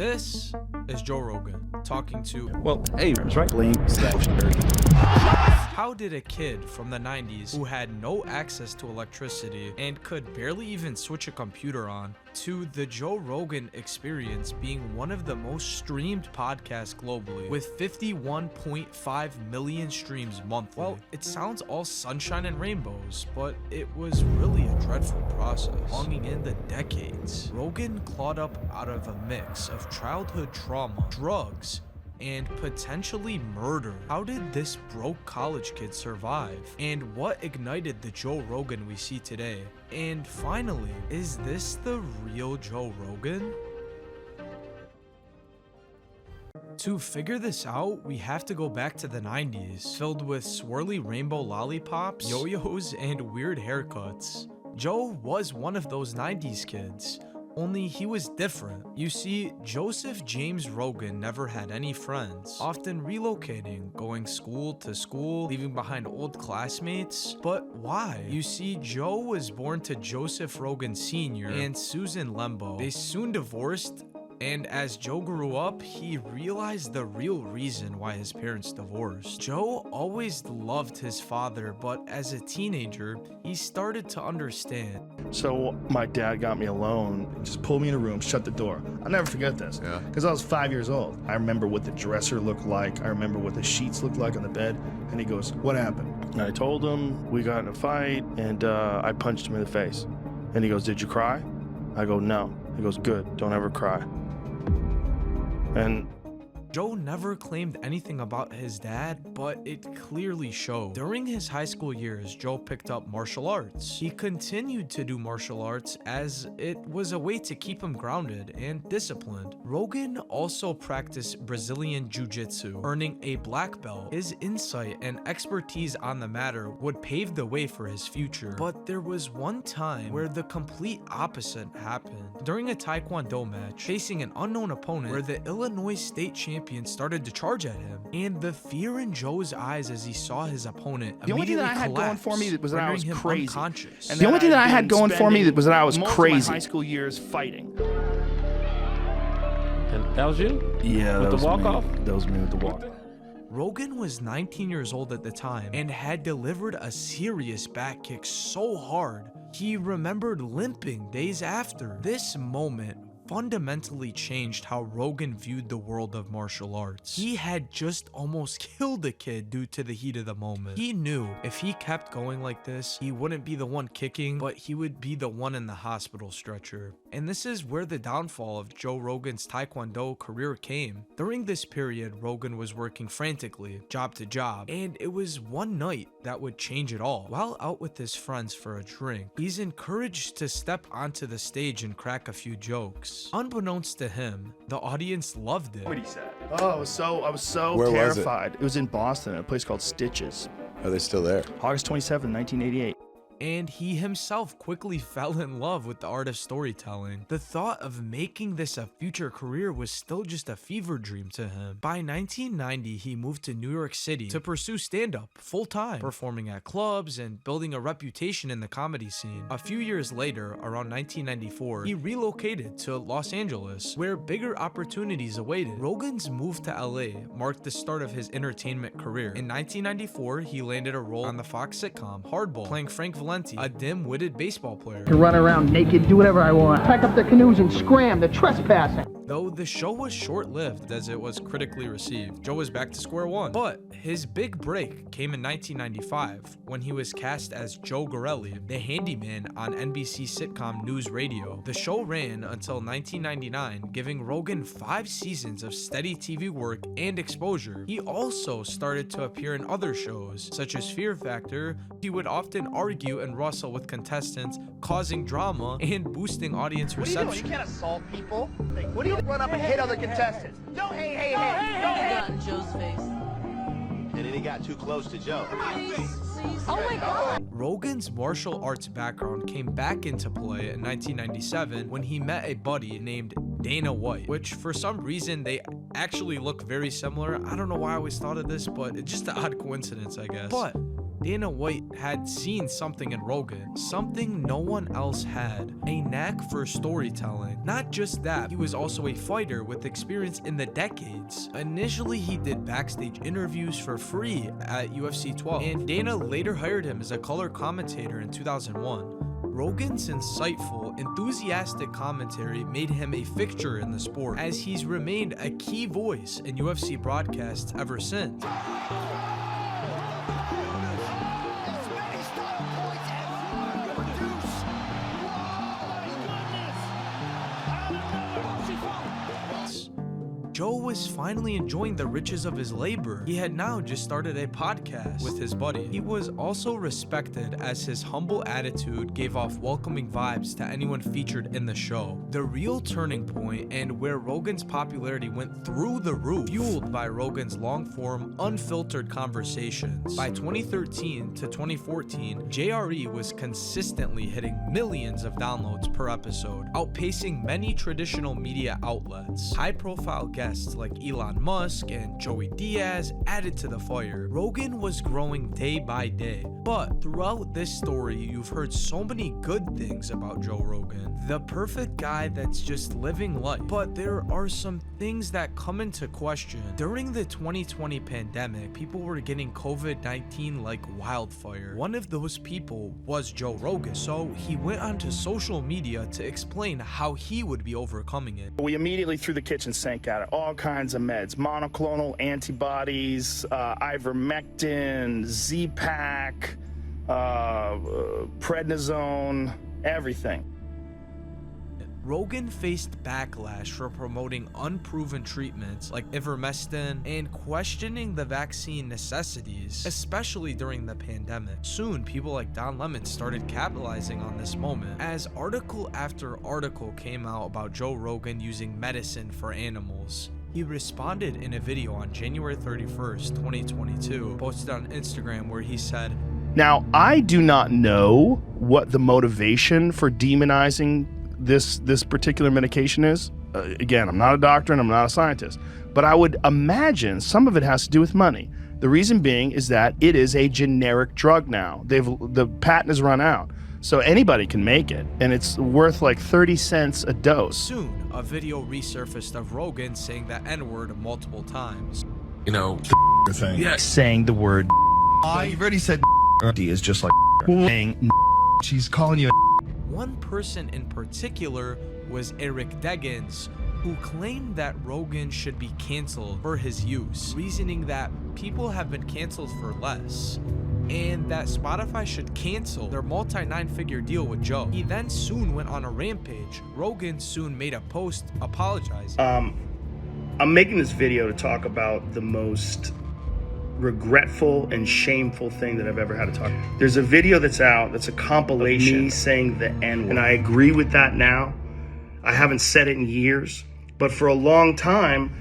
This is Joe Rogan talking to, hey, that's right. Blink. how did a kid from the 90s who had no access to electricity and could barely even switch a computer on to the Joe Rogan Experience being one of the most streamed podcasts globally with 51.5 million streams monthly? Well, it sounds all sunshine and rainbows, but it was really a dreadful process. Longing in the decades, Rogan clawed up out of a mix of childhood trauma, drugs, and potentially murder. How did this broke college kid survive? And what ignited the Joe Rogan we see today? And finally, is this the real Joe Rogan? To figure this out, we have to go back to the 90s, filled with swirly rainbow lollipops, yo-yos, and weird haircuts. Joe was one of those 90s kids. Only he was different. You see, Joseph James Rogan never had any friends, often relocating, going school to school, leaving behind old classmates. But why? You see, Joe was born to Joseph Rogan Sr. and Susan Lembo. They soon divorced, and as Joe grew up, he realized the real reason why his parents divorced. Joe always loved his father, but as a teenager, he started to understand. So my dad got me alone, just pulled me in a room, shut the door. I'll never forget this, because I was 5 years old. I remember what the dresser looked like. I remember what the sheets looked like on the bed. And he goes, "What happened?" And I told him we got in a fight, and I punched him in the face. And he goes, "Did you cry?" I go, "No." He goes, "Good, don't ever cry." And Joe never claimed anything about his dad, but it clearly showed. During his high school years, Joe picked up martial arts. He continued to do martial arts as it was a way to keep him grounded and disciplined. Rogan also practiced Brazilian Jiu-Jitsu, earning a black belt. His insight and expertise on the matter would pave the way for his future. But there was one time where the complete opposite happened. During a Taekwondo match, facing an unknown opponent where the Illinois state champion started to charge at him, and the fear in Joe's eyes as he saw his opponent the only thing that I had going collapsed, for me was that I was rendering him crazy. unconscious. And the only thing that I had going for me was that I was crazy. Most of my high school years fighting. And that was you? Yeah, With that the was me. walk-off? That was me with the walk. Rogan was 19 years old at the time and had delivered a serious back kick so hard he remembered limping days after. This moment fundamentally changed how Rogan viewed the world of martial arts. He had just almost killed a kid due to the heat of the moment. He knew if he kept going like this, he wouldn't be the one kicking, but he would be the one in the hospital stretcher. And this is where the downfall of Joe Rogan's Taekwondo career came. During this period, Rogan was working frantically, job to job, and it was one night that would change it all. While out with his friends for a drink, he's encouraged to step onto the stage and crack a few jokes. Unbeknownst to him, the audience loved it. What he said. Oh, I was so Where was it? terrified. It was in Boston, at a place called Stitches. Are they still there? August 27, 1988. And he himself quickly fell in love with the art of storytelling. The thought of making this a future career was still just a fever dream to him. By 1990, he moved to New York City to pursue stand-up full-time, performing at clubs and building a reputation in the comedy scene. A few years later, around 1994, he relocated to Los Angeles, where bigger opportunities awaited. Rogan's move to LA marked the start of his entertainment career. In 1994, he landed a role on the Fox sitcom Hardball, playing Frank Valenti, a dim-witted baseball player. To run around naked, do whatever I want. Pack up the canoes and scram, they're trespassing. Though the show was short-lived as it was critically received, Joe was back to square one. But his big break came in 1995 when he was cast as Joe Gorelli, the handyman on NBC sitcom News Radio. The show ran until 1999, giving Rogan 5 seasons of steady TV work and exposure. He also started to appear in other shows, such as Fear Factor. He would often argue and wrestle with contestants, causing drama and boosting audience reception. What are you doing? You can't assault people. What do you run up and hit other contestants? Don't hey. Got in Joe's face. And then he got too close to Joe. Oh my God. Rogan's martial arts background came back into play in 1997 when he met a buddy named Dana White, which for some reason they actually look very similar. I don't know why I always thought of this, but it's just an odd coincidence, I guess. But Dana White had seen something in Rogan, something no one else had, a knack for storytelling. Not just that, he was also a fighter with experience in the decades. Initially, he did backstage interviews for free at UFC 12, and Dana later hired him as a color commentator in 2001. Rogan's insightful, enthusiastic commentary made him a fixture in the sport, as he's remained a key voice in UFC broadcasts ever since. Joe was finally enjoying the riches of his labor. He had now just started a podcast with his buddy. He was also respected, as his humble attitude gave off welcoming vibes to anyone featured in the show. The real turning point, and where Rogan's popularity went through the roof, fueled by Rogan's long-form, unfiltered conversations. By 2013 to 2014, JRE was consistently hitting millions of downloads per episode, outpacing many traditional media outlets. High-profile guests like Elon Musk and Joey Diaz added to the fire. Rogan was growing day by day, but throughout this story, you've heard so many good things about Joe Rogan. The perfect guy that's just living life. But there are some things that come into question. During the 2020 pandemic, people were getting COVID-19 like wildfire. One of those people was Joe Rogan, so he went onto social media to explain how he would be overcoming it. We immediately threw the kitchen sink at it. All kinds of meds, monoclonal antibodies, ivermectin, Z-Pak, prednisone, everything. Rogan faced backlash for promoting unproven treatments like ivermectin and questioning the vaccine necessities, especially during the pandemic. Soon, people like Don Lemon started capitalizing on this moment, as article after article came out about Joe Rogan using medicine for animals. He responded in a video on January 31st, 2022, posted on Instagram, where he said, Now, I do not know what the motivation for demonizing this particular medication is. Again, I'm not a doctor and I'm not a scientist, but I would imagine some of it has to do with money. The reason being is that it is a generic drug now. The patent has run out, so anybody can make it, and it's worth like 30 cents a dose. Soon, a video resurfaced of Rogan saying the N-word multiple times. You know, Thing. Yes. Saying the word. You've already said is just like saying. she's calling you. One person in particular was Eric Deggans, who claimed that Rogan should be canceled for his use, reasoning that people have been canceled for less, and that Spotify should cancel their multi-nine-figure deal with Joe. He then soon went on a rampage. Rogan soon made a post apologizing. I'm making this video to talk about the most regretful and shameful thing that I've ever had to talk. There's a video that's out that's a compilation of me saying the N-word, and I agree with that now. I haven't said it in years, but for a long time,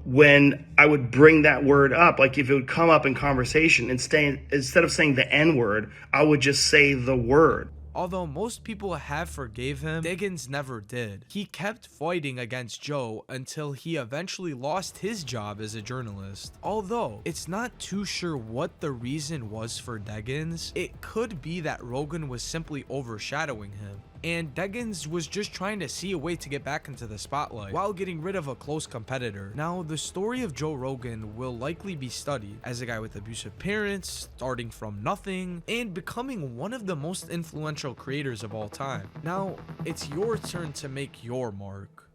when I would bring that word up, like if it would come up in conversation, instead of saying the N-word, I would just say the word. Although most people have forgave him, Deggans never did. He kept fighting against Joe until he eventually lost his job as a journalist. Although it's not too sure what the reason was for Deggans, it could be that Rogan was simply overshadowing him, and Deggans was just trying to see a way to get back into the spotlight while getting rid of a close competitor. Now, the story of Joe Rogan will likely be studied as a guy with abusive parents, starting from nothing, and becoming one of the most influential creators of all time. Now, it's your turn to make your mark.